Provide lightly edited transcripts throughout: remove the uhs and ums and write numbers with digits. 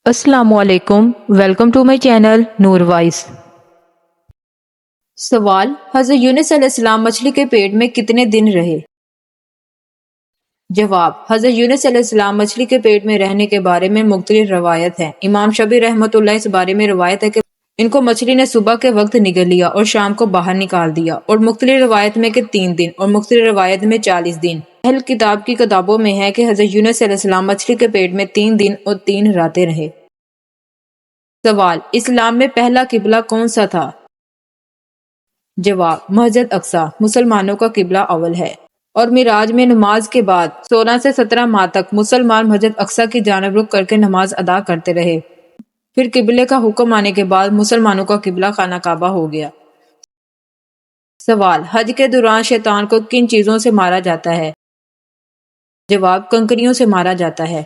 السلام علیکم، welcome to my channel Noor Voice. سوال: حضرت یونس علیہ السلام مچھلی کے پیٹ میں کتنے دن رہے؟ جواب: حضرت یونس علیہ السلام مچھلی کے پیٹ میں رہنے کے بارے میں مختلف روایت ہیں۔ امام شافعی رحمۃ اللہ اس بارے میں روایت ہے کہ ان کو مچھلی نے صبح کے وقت نگل لیا اور شام کو باہر نکال دیا، اور مختلف روایت میں کہ 3 دن اور مختلف روایت میں 40 دن۔ اہل کتاب کی کتابوں میں ہے کہ حضرت یونس علیہ السلام مچھلی کے پیٹ میں 3 دن اور 3 راتیں رہے۔ سوال: اسلام میں پہلا قبلہ کون سا تھا؟ جواب: مسجد اقصی مسلمانوں کا قبلہ اول ہے، اور معراج میں نماز کے بعد 16 سے 17 ماہ تک مسلمان مسجد اقصی کی جانب رخ کر کے نماز ادا کرتے رہے۔ پھر قبلے کا حکم آنے کے بعد مسلمانوں کا قبلہ خانہ کعبہ ہو گیا۔ سوال: حج کے دوران شیطان کو کن چیزوں سے مارا جاتا ہے؟ جواب: کنکریوں سے مارا جاتا ہے۔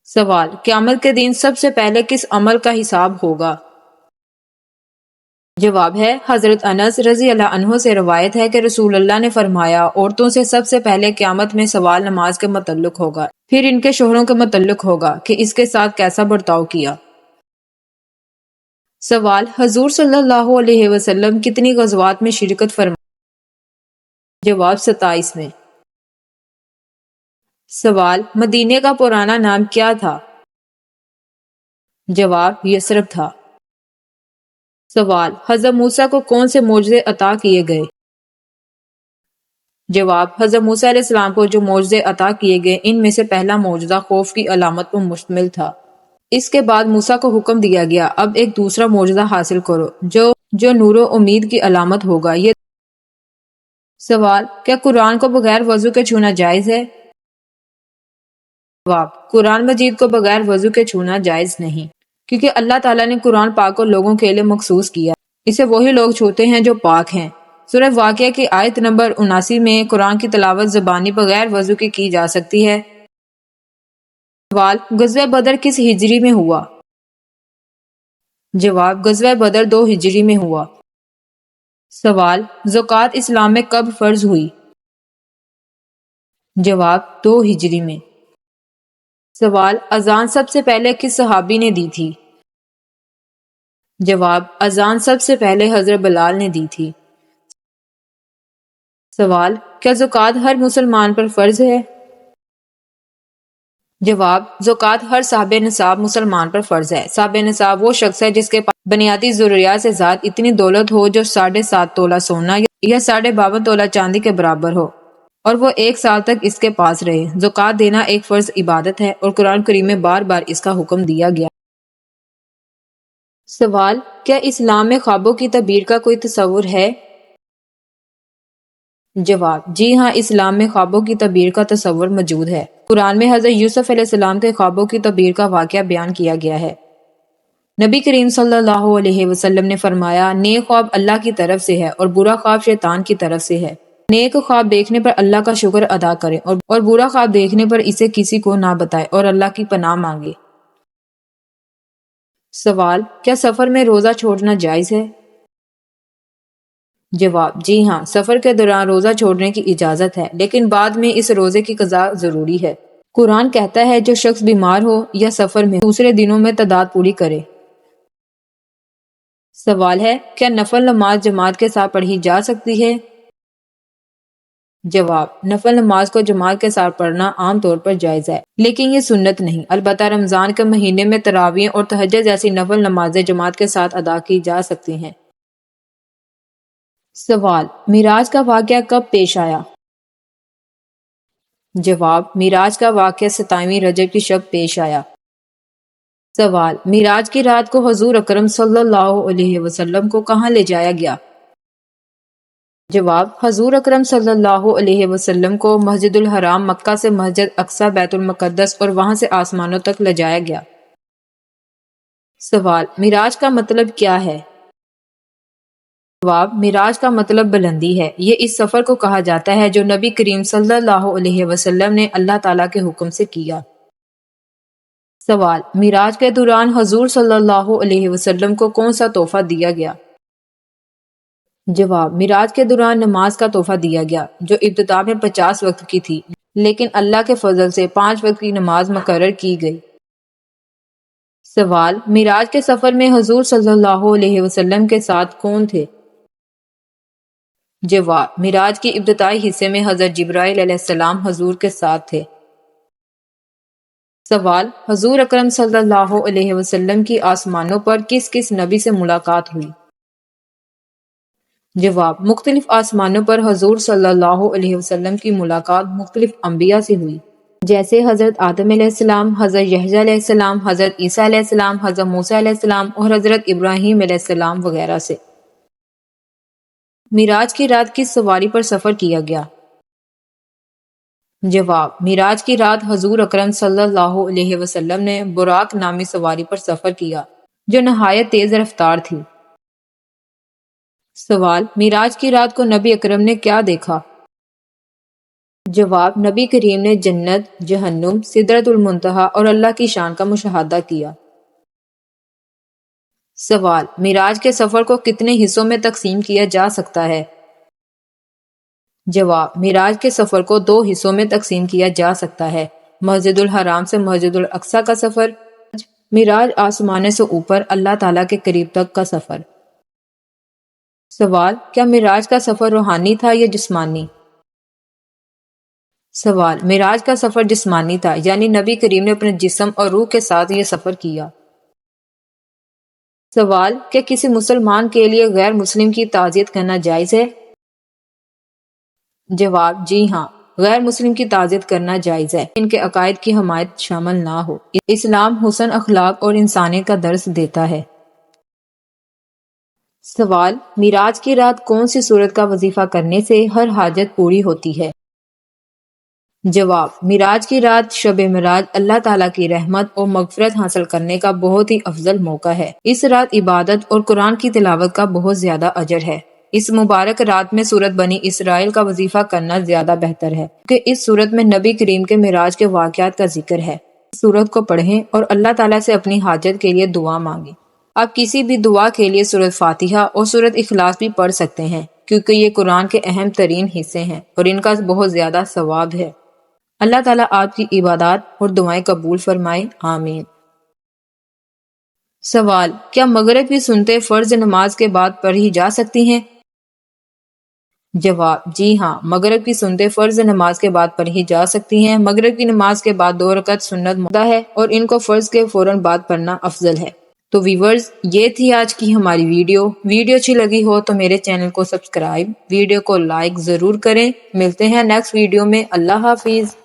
سوال: قیامت کے دن سب سے پہلے کس عمل کا حساب ہوگا؟ جواب ہے حضرت انس رضی اللہ عنہ سے روایت ہے کہ رسول اللہ نے فرمایا، عورتوں سے سب سے پہلے قیامت میں سوال نماز کے متعلق ہوگا، پھر ان کے شوہروں کے متعلق ہوگا کہ اس کے ساتھ کیسا برتاؤ کیا۔ سوال: حضور صلی اللہ علیہ وسلم کتنی غزوات میں شرکت فرمائی؟ جواب: 27 میں۔ سوال: مدینے کا پرانا نام کیا تھا؟ جواب: یثرب تھا۔ سوال: حضرت موسیٰ کو کون سے معجزے عطا کیے گئے؟ جواب: حضرت موسیٰ علیہ السلام کو جو معجزے عطا کیے گئے ان میں سے پہلا معجزہ خوف کی علامت پر مشتمل تھا۔ اس کے بعد موسیٰ کو حکم دیا گیا، اب ایک دوسرا معجزہ حاصل کرو جو نور و امید کی علامت ہوگا۔ یہ سوال: کیا قرآن کو بغیر وضو کے چھونا جائز ہے؟ جواب: قرآن مجید کو بغیر وضو کے چھونا جائز نہیں، کیونکہ اللہ تعالیٰ نے قرآن پاک کو لوگوں کے لیے مخصوص کیا، اسے وہی لوگ چھوتے ہیں جو پاک ہیں۔ سورہ واقعہ کی آیت نمبر 79 میں قرآن کی تلاوت زبانی بغیر وضو کے کی جا سکتی ہے۔ سوال: غزوہ بدر کس ہجری میں ہوا؟ جواب: غزوہ بدر 2 ہجری میں ہوا۔ سوال: زکوٰۃ اسلام میں کب فرض ہوئی؟ جواب: 2 ہجری میں۔ سوال: اذان سب سے پہلے کس صحابی نے دی تھی؟ جواب: اذان سب سے پہلے حضرت بلال نے دی تھی۔ سوال: کیا زکوٰۃ ہر مسلمان پر فرض ہے؟ جواب: زکوٰۃ ہر صاحب نصاب مسلمان پر فرض ہے۔ صاحب نصاب وہ شخص ہے جس کے پاس بنیادی ضروریات سے زائد اتنی دولت ہو جو 7.5 تولہ سونا یا 52.5 تولہ چاندی کے برابر ہو، اور وہ 1 سال تک اس کے پاس رہے۔ زکوٰۃ دینا ایک فرض عبادت ہے، اور قرآن کریم میں بار بار اس کا حکم دیا گیا۔ سوال: کیا اسلام میں خوابوں کی تعبیر کا کوئی تصور ہے؟ جواب: جی ہاں، اسلام میں خوابوں کی تعبیر کا تصور موجود ہے۔ قرآن میں حضرت یوسف علیہ السلام کے خوابوں کی تعبیر کا واقعہ بیان کیا گیا ہے۔ نبی کریم صلی اللہ علیہ وسلم نے فرمایا، نیک خواب اللہ کی طرف سے ہے اور برا خواب شیطان کی طرف سے ہے۔ نیک خواب دیکھنے پر اللہ کا شکر ادا کرے اور برا خواب دیکھنے پر اسے کسی کو نہ بتائے اور اللہ کی پناہ مانگے۔ سوال: کیا سفر میں روزہ چھوڑنا جائز ہے؟ جواب: جی ہاں، سفر کے دوران روزہ چھوڑنے کی اجازت ہے، لیکن بعد میں اس روزے کی قضا ضروری ہے۔ قرآن کہتا ہے جو شخص بیمار ہو یا سفر میں دوسرے دنوں میں تعداد پوری کرے۔ سوال ہے: کیا نفل نماز جماعت کے ساتھ پڑھی جا سکتی ہے؟ جواب: نفل نماز کو جماعت کے ساتھ پڑھنا عام طور پر جائز ہے، لیکن یہ سنت نہیں۔ البتہ رمضان کے مہینے میں تراویح اور تہجد جیسی نفل نمازیں جماعت کے ساتھ ادا کی جا سکتی ہیں۔ سوال: معراج کا واقعہ کب پیش آیا؟ جواب: معراج کا واقعہ 27 رجب کی شب پیش آیا۔ سوال: معراج کی رات کو حضور اکرم صلی اللہ علیہ وسلم کو کہاں لے جایا گیا؟ جواب: حضور اکرم صلی اللہ علیہ وسلم کو مسجد الحرام مکہ سے مسجد اقصی بیت المقدس اور وہاں سے آسمانوں تک لے جایا گیا۔ سوال: معراج کا مطلب کیا ہے؟ جواب: معراج کا مطلب بلندی ہے۔ یہ اس سفر کو کہا جاتا ہے جو نبی کریم صلی اللہ علیہ وسلم نے اللہ تعالیٰ کے حکم سے کیا۔ سوال: معراج کے دوران حضور صلی اللہ علیہ وسلم کو کون سا تحفہ دیا گیا؟ جواب: معراج کے دوران نماز کا تحفہ دیا گیا، جو ابتدا میں 50 وقت کی تھی، لیکن اللہ کے فضل سے 5 وقت کی نماز مقرر کی گئی۔ سوال، معراج کے سفر میں حضور صلی اللہ علیہ وسلم کے ساتھ کون تھے؟ جواب، معراج کے ابتدائی حصے میں حضرت جبرائیل علیہ السلام حضور کے ساتھ تھے۔ سوال، حضور اکرم صلی اللہ علیہ وسلم کی آسمانوں پر کس کس نبی سے ملاقات ہوئی؟ جواب، مختلف آسمانوں پر حضور صلی اللہ علیہ وسلم کی ملاقات مختلف انبیاء سے ہوئی، جیسے حضرت آدم علیہ السلام، حضرت یحییٰ علیہ السلام، حضرت عیسیٰ علیہ السلام، حضرت موسیٰ علیہ السلام اور حضرت ابراہیم علیہ السلام وغیرہ سے۔ معراج کی رات کس سواری پر سفر کیا گیا؟ جواب، معراج کی رات حضور اکرم صلی اللہ علیہ وسلم نے براق نامی سواری پر سفر کیا جو نہایت تیز رفتار تھی۔ سوال، معراج کی رات کو نبی اکرم نے کیا دیکھا؟ جواب، نبی کریم نے جنت، جہنم، سدرۃ المنتہا اور اللہ کی شان کا مشاہدہ کیا۔ سوال، معراج کے سفر کو کتنے حصوں میں تقسیم کیا جا سکتا ہے؟ جواب، معراج کے سفر کو 2 حصوں میں تقسیم کیا جا سکتا ہے، مسجد الحرام سے مسجد الاقصیٰ کا سفر، معراج آسمانے سے اوپر اللہ تعالیٰ کے قریب تک کا سفر۔ سوال، کیا معراج کا سفر روحانی تھا یا جسمانی؟ سوال، معراج کا سفر جسمانی تھا، یعنی نبی کریم نے اپنے جسم اور روح کے ساتھ یہ سفر کیا۔ سوال، کیا کسی مسلمان کے لیے غیر مسلم کی تعزیت کرنا جائز ہے؟ جواب، جی ہاں، غیر مسلم کی تعزیت کرنا جائز ہے، ان کے عقائد کی حمایت شامل نہ ہو۔ اسلام حسن اخلاق اور انسانیت کا درس دیتا ہے۔ سوال، معراج کی رات کون سی سورت کا وظیفہ کرنے سے ہر حاجت پوری ہوتی ہے؟ جواب، معراج کی رات شب معراج اللہ تعالیٰ کی رحمت اور مغفرت حاصل کرنے کا بہت ہی افضل موقع ہے۔ اس رات عبادت اور قرآن کی تلاوت کا بہت زیادہ اجر ہے۔ اس مبارک رات میں سورت بنی اسرائیل کا وظیفہ کرنا زیادہ بہتر ہے کیونکہ اس سورت میں نبی کریم کے معراج کے واقعات کا ذکر ہے۔ اس سورت کو پڑھیں اور اللہ تعالیٰ سے اپنی حاجت کے لیے دعا مانگیں۔ آپ کسی بھی دعا کے لیے سورت فاتحہ اور سورت اخلاص بھی پڑھ سکتے ہیں کیونکہ یہ قرآن کے اہم ترین حصے ہیں اور ان کا بہت زیادہ ثواب ہے۔ اللہ تعالیٰ آپ کی عبادات اور دعائیں قبول فرمائے، آمین۔ سوال، کیا مغرب کی سنتیں فرض نماز کے بعد پڑھی جا سکتی ہیں؟ جواب، جی ہاں، مغرب کی سنتیں فرض نماز کے بعد پڑھی جا سکتی ہیں۔ مغرب کی نماز کے بعد 2 رکعت سنت مؤکدہ ہے اور ان کو فرض کے فوراً بعد پڑھنا افضل ہے۔ تو ویورز، یہ تھی آج کی ہماری ویڈیو اچھی لگی ہو تو میرے چینل کو سبسکرائب، ویڈیو کو لائک ضرور کریں۔ ملتے ہیں نیکسٹ ویڈیو میں، اللہ حافظ۔